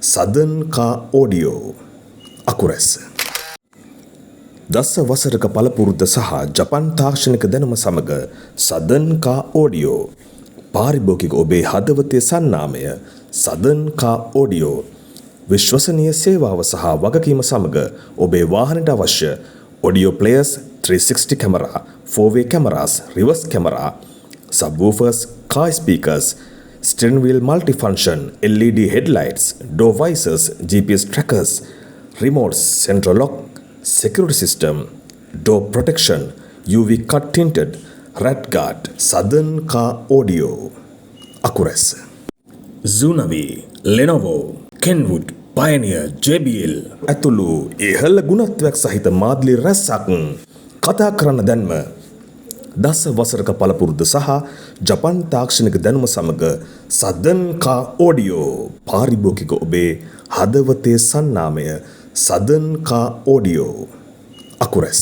සදන්කා audio අකුරැස්ස. දස වසරක පළපුරුද්ද සහ ජපන් තාක්ෂණික දැනුම සමග සදන්කා ඕඩියෝ පාරිභෝගික ඔබේ හදවතේ සන්නාමය සදන්කා ඕඩියෝ විශ්වසනීය සේවාව සහ වගකීම සමග ඔබේ වාහනයට අවශ්‍ය audio players 360 camera, 4-way cameras, reverse camera, subwoofers, car speakers, steering wheel multifunction, LED headlights, door visors, GPS trackers, remotes, central lock, security system, door protection, UV cut tinted, rat guard, Southern Car Audio. අකුරැස්ස. Zunavi, Lenovo, Kenwood, Pioneer, JBL ඇතුළු ඉහළ ගුණත්වයක් සහිත මාධ්‍ය රැසක් කතා කරන දැන්ම දස වසරක පළපුරුද්ද සහ ජපන් තාක්ෂණික දැනුම සමග සදන්කා ඕඩියෝ පාරිභෝගික ඔබේ හදවතේ සන්නාමය සදන්කා ඕඩියෝ අකුරැස්ස.